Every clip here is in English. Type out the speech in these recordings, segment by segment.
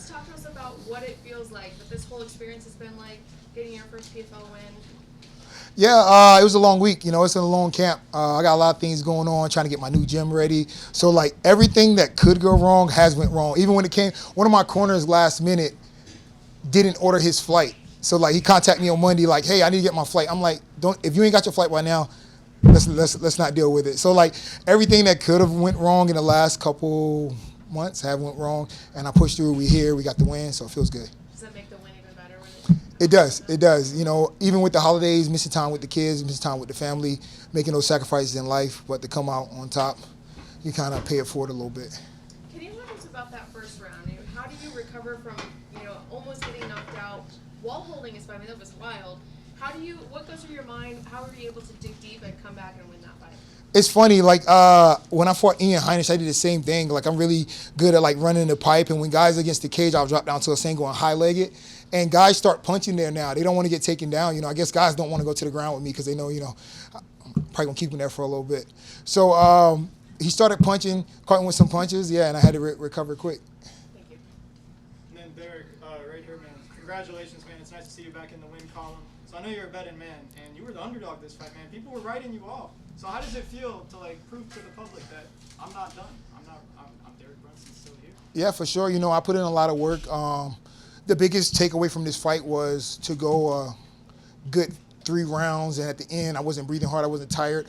just talk to us about what it feels like, what this whole experience has been like, getting your first PFL win? Yeah, it was a long week. It's a long camp. I got a lot of things going on, trying to get my new gym ready. So, like, everything that could go wrong has went wrong. Even when it came, one of my corners last minute didn't order his flight. So, like, he contacted me on Monday, like, hey, I need to get my flight. I'm like, don't, if you ain't got your flight by now, let's not deal with it. So, like, everything that could have went wrong in the last couple months have went wrong, and I pushed through. We here, we got the win, so it feels good. Does that make the win even better when It does. It does. Even with the holidays, missing time with the kids, missing time with the family, making those sacrifices in life, but to come out on top, you kind of pay it forward a little bit. Can you talk to us about that first round? How do you recover from, almost getting knocked out while holding his fight? I mean, that was wild. What goes through your mind? How were you able to dig deep and come back and win that fight? It's funny, like, when I fought Ian Heinisch, I did the same thing. Like, I'm really good at, like, running the pipe, and when guys against the cage, I'll drop down to a single and high-leg-it. And guys start punching there now. They don't want to get taken down. I guess guys don't want to go to the ground with me because they know, I'm probably going to keep him there for a little bit. So he started punching, caught him with some punches, and I had to recover quick. Thank you. And then Derek, right here, man, congratulations, man. It's nice to see you back in the win column. So I know you're a betting man, and you were the underdog this fight, man. People were writing you off. So how does it feel to, like, prove to the public that I'm not done? I'm Dereke Brunson, still here? Yeah, for sure. I put in a lot of work. The biggest takeaway from this fight was to go a good 3 rounds, and at the end, I wasn't breathing hard, I wasn't tired.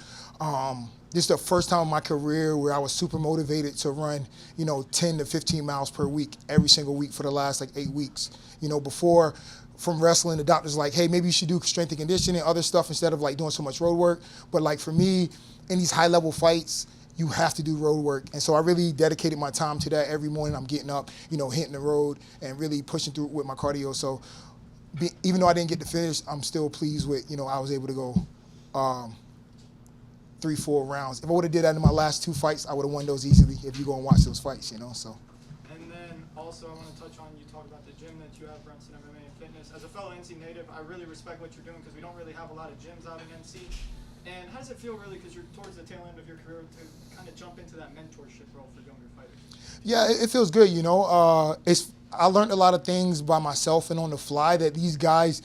This is the first time in my career where I was super motivated to run, 10 to 15 miles per week, every single week for the last, 8 weeks. Before, from wrestling, the doctor's like, hey, maybe you should do strength and conditioning, other stuff instead of, doing so much road work. But, for me, in these high-level fights, you have to do road work. And so I really dedicated my time to that. Every morning I'm getting up, hitting the road and really pushing through with my cardio. So even though I didn't get to finish, I'm still pleased with, I was able to go 3-4 rounds. If I would have did that in my last 2 fights, I would have won those easily if you go and watch those fights, so. And then also I want to touch on, you talk about the gym that you have, Brunson MMA and Fitness. As a fellow NC native, I really respect what you're doing because we don't really have a lot of gyms out in NC. And how does it feel really, because you're towards the tail end of your career, to kind of jump into that mentorship role for younger fighters? Yeah, it feels good, I learned a lot of things by myself and on the fly that these guys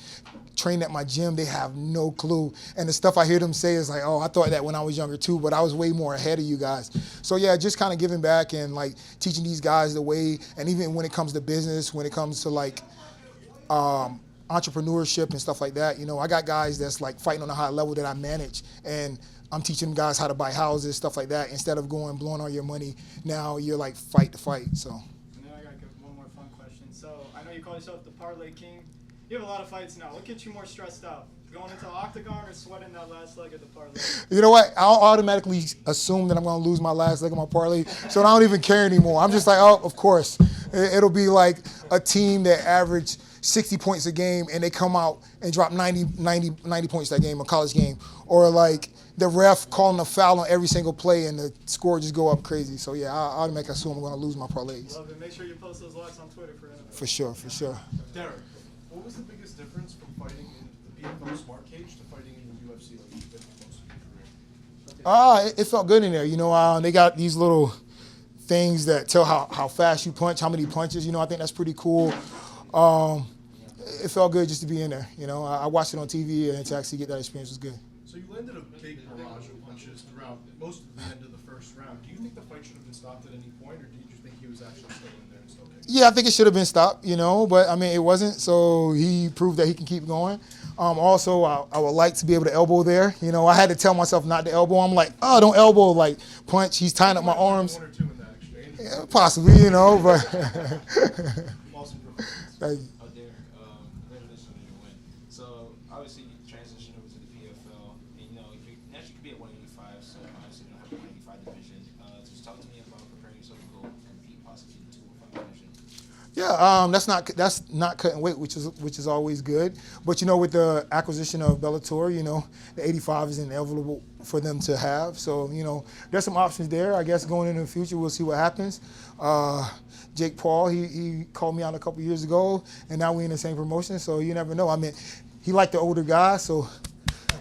train at my gym, they have no clue. And the stuff I hear them say is like, oh, I thought that when I was younger too, but I was way more ahead of you guys. So yeah, just kind of giving back and teaching these guys the way, and even when it comes to business, when it comes to entrepreneurship and stuff like that. I got guys that's fighting on a high level that I manage, and I'm teaching them guys how to buy houses, stuff like that. Instead of blowing all your money, now you're fight to fight. So. And then I got one more fun question. So I know you call yourself the Parlay King. You have a lot of fights now. What gets you more stressed out? Going into the octagon or sweating that last leg of the parlay? You know what? I'll automatically assume that I'm going to lose my last leg of my parlay, so I don't even care anymore. I'm just like, oh, of course. It'll be like a team that averaged 60 points a game and they come out and drop 90 points that game, a college game. Or the ref calling a foul on every single play and the score just go up crazy. So yeah, I automatically assume I'm going to lose my parlays. Love it. Make sure you post those locks on Twitter for NFL. For sure, for sure. Derek, what was the biggest difference from fighting in the PFL Smart Cage to fighting in the UFC like you've been for most of your career? It felt good in there. They got these little things that tell how fast you punch, how many punches. I think that's pretty cool. It felt good just to be in there. I watched it on TV, and to actually get that experience was good. So you landed a big barrage of punches throughout most of the end of the first round. Do you think the fight should have been stopped at any point, or do you just think he was actually still in there and still kicking? Yeah, I think it should have been stopped, but I mean, it wasn't. So he proved that he can keep going. Also, I would like to be able to elbow there. I had to tell myself not to elbow. I'm like, oh, don't elbow, punch. He's tying up my arms. 1 or 2 in that exchange. Yeah, possibly, but. Awesome performance. Thank you. Derek, congratulations on your win. So obviously you transitioned over to the PFL, and you naturally could be at 185. So obviously you don't have a 185 division. Just talk to me about preparing yourself to go compete possibly in the 205 division. Yeah, that's not cutting weight, which is always good. But with the acquisition of Bellator, the 85 is inevitable for them to have. So there's some options there. I guess going into the future, we'll see what happens. Jake Paul, he called me out a couple years ago, and now we're in the same promotion. So you never know. I mean, he liked the older guy, so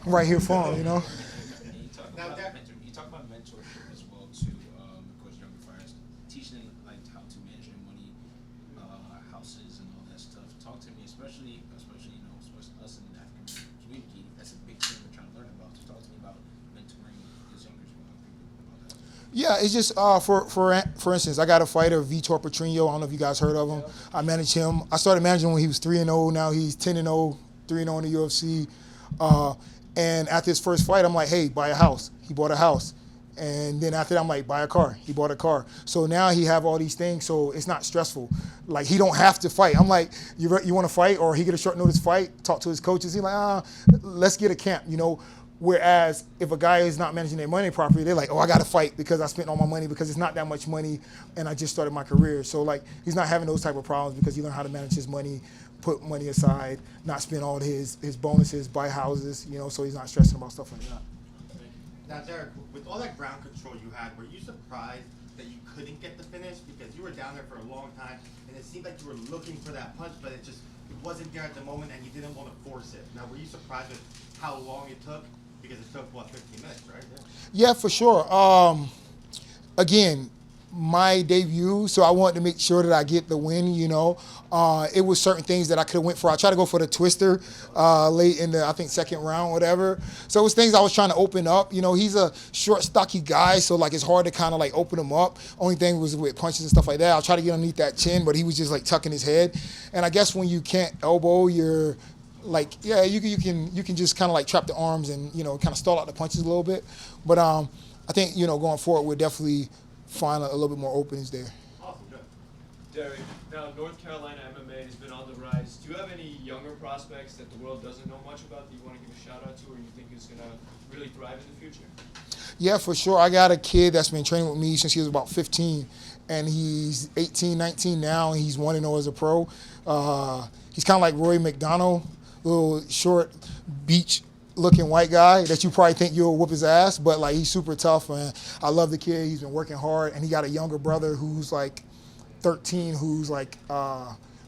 I'm right here for him. And you talk about mentorship as well too. Of course, younger fighters teaching them how to manage their money, how especially us in the African community. That's a big thing we're trying to learn about. So talk to me about mentoring these younger people about that. Yeah, it's just for instance, I got a fighter, Vitor Petrinho. I don't know if you guys heard of him. I managed him. I started managing him when he was 3-0. Now he's 10-0, 3-0 in the UFC. And after his first fight, I'm like, hey, buy a house. He bought a house. And then after that, I'm like, buy a car. He bought a car. So now he have all these things, so it's not stressful. Like, he don't have to fight. I'm like, you want to fight? Or he get a short notice fight, talk to his coaches. He's like, let's get a camp, you know. Whereas if a guy is not managing their money properly, they're like, oh, I got to fight because I spent all my money, because it's not that much money and I just started my career. So, like, he's not having those type of problems because he learned how to manage his money, put money aside, not spend all his bonuses, buy houses, you know, so he's not stressing about stuff like that. Now, Derek, with all that ground control you had, were you surprised that you couldn't get the finish? Because you were down there for a long time, and it seemed like you were looking for that punch, but it wasn't there at the moment, and you didn't want to force it. Now, were you surprised with how long it took? Because it took, 15 minutes, right? Yeah, for sure. Again, my debut, so I wanted to make sure that I get the win, you know. It was certain things that I could have went for. I tried to go for the twister late in the, I think, second round, whatever. So it was things I was trying to open up. You know, he's a short, stocky guy, so, like, it's hard to kind of, like, open him up. Only thing was with punches and stuff like that. I'll try to get underneath that chin, but he was just, like, tucking his head. And I guess when you can't elbow, you're like, yeah, you can just kind of, like, trap the arms and, you know, kind of stall out the punches a little bit. But I think, you know, going forward, we'll definitely find a little bit more openings there. Awesome, good. Derek, now North Carolina MMA has been on the rise. Do you have any younger prospects that the world doesn't know much about that you want to give a shout out to, or you think is going to really thrive in the future? Yeah, for sure. I got a kid that's been training with me since he was about 15, and he's 18, 19 now, and he's 1-0 as a pro. He's kind of like Roy McDonald, little short beach-looking white guy that you probably think you'll whoop his ass, but, like, he's super tough, and I love the kid. He's been working hard, and he got a younger brother who's like 13, who's like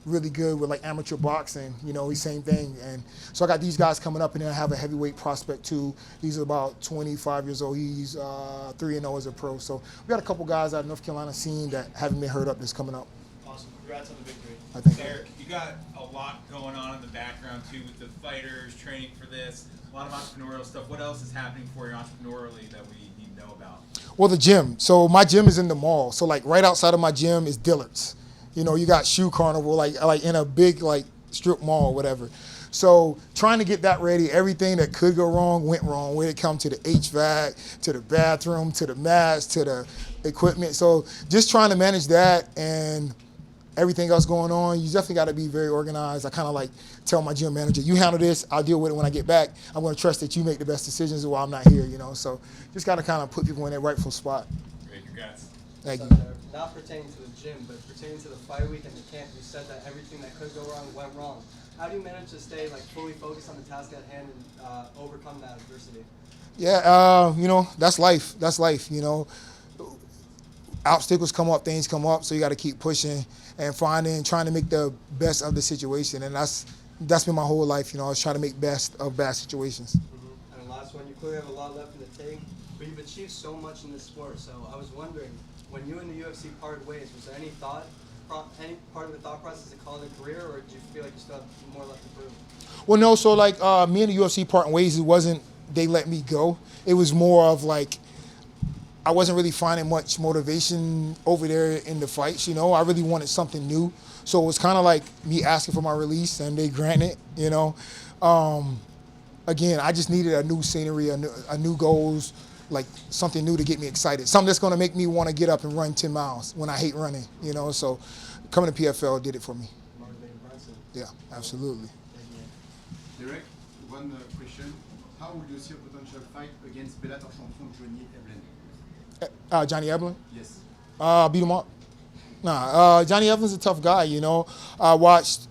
really good with, like, amateur boxing. You know, he's same thing. And so I got these guys coming up, and then I have a heavyweight prospect too. He's about 25 years old. He's 3-0 as a pro. So we got a couple guys out of North Carolina scene that haven't been heard up that's coming up. Awesome. Congrats on the victory. I think. Derek, you got a lot going on in the background too, with the fighters training for this, a lot of entrepreneurial stuff. What else is happening for you entrepreneurially that we need to know about? Well, the gym. So my gym is in the mall. So, like, right outside of my gym is Dillard's. You know, you got Shoe Carnival, like in a big, like, strip mall or whatever. So trying to get that ready, everything that could go wrong went wrong. When it comes to the HVAC, to the bathroom, to the mats, to the equipment. So just trying to manage that and everything else going on, you definitely got to be very organized. I kind of, like, tell my gym manager, you handle this, I'll deal with it when I get back. I'm going to trust that you make the best decisions while I'm not here, you know. So just got to kind of put people in their rightful spot. Great, congrats. Thank you. Not pertaining to the gym, but pertaining to the fight week and the camp, you said that everything that could go wrong went wrong. How do you manage to stay, like, fully focused on the task at hand and overcome that adversity? Yeah, you know, that's life. That's life, you know. Obstacles come up, things come up, so you got to keep pushing and trying to make the best of the situation. And that's been my whole life, you know. I was trying to make best of bad situations. Mm-hmm. And the last one, you clearly have a lot left in the tank, but you've achieved so much in this sport. So I was wondering, when you and the UFC parted ways, was there any part of the thought process to call it a career, or did you feel like you still have more left to prove? Well, no, so, like, me and the UFC parting ways, it wasn't they let me go. It was more of, like, I wasn't really finding much motivation over there in the fights, you know. I really wanted something new. So it was kind of like me asking for my release, and they granted it, you know. Again, I just needed a new scenery, a new goals, like something new to get me excited. Something that's going to make me want to get up and run 10 miles when I hate running, you know. So coming to PFL did it for me. Dereke Brunson. Yeah, absolutely. Derek, one question. How would you see a potential fight against Bellator champion Johnny Evelyn? Johnny Evelyn? Yes. Beat him up? Nah, Johnny Evelyn's a tough guy, you know. I watched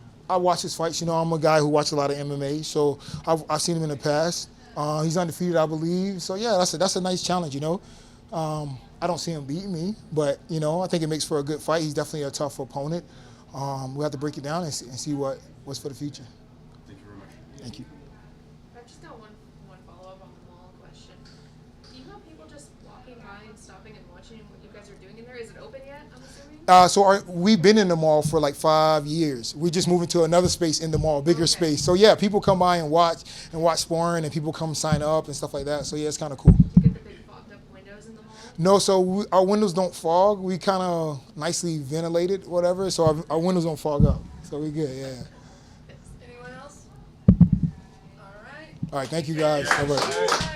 his fights. You know, I'm a guy who watched a lot of MMA, so I've seen him in the past. He's undefeated, I believe. So, yeah, that's a nice challenge, you know. I don't see him beating me, but, you know, I think it makes for a good fight. He's definitely a tough opponent. We have to break it down and see what's for the future. Thank you very much. Thank you. I've just got one follow-up on the mall question. Do you have people just walking by and stopping and watching what you guys are doing in there? Is it open yet, I'm assuming? We've been in the mall for like 5 years. We just moved into another space in the mall, bigger space. So yeah, people come by and watch sparring, and people come sign up and stuff like that. So yeah, it's kind of cool. Do you get the big fogged up windows in the mall? No, so our windows don't fog. We kind of nicely ventilated, whatever. So our windows don't fog up. So we good, yeah. Anyone else? All right. All right, thank you guys. All right.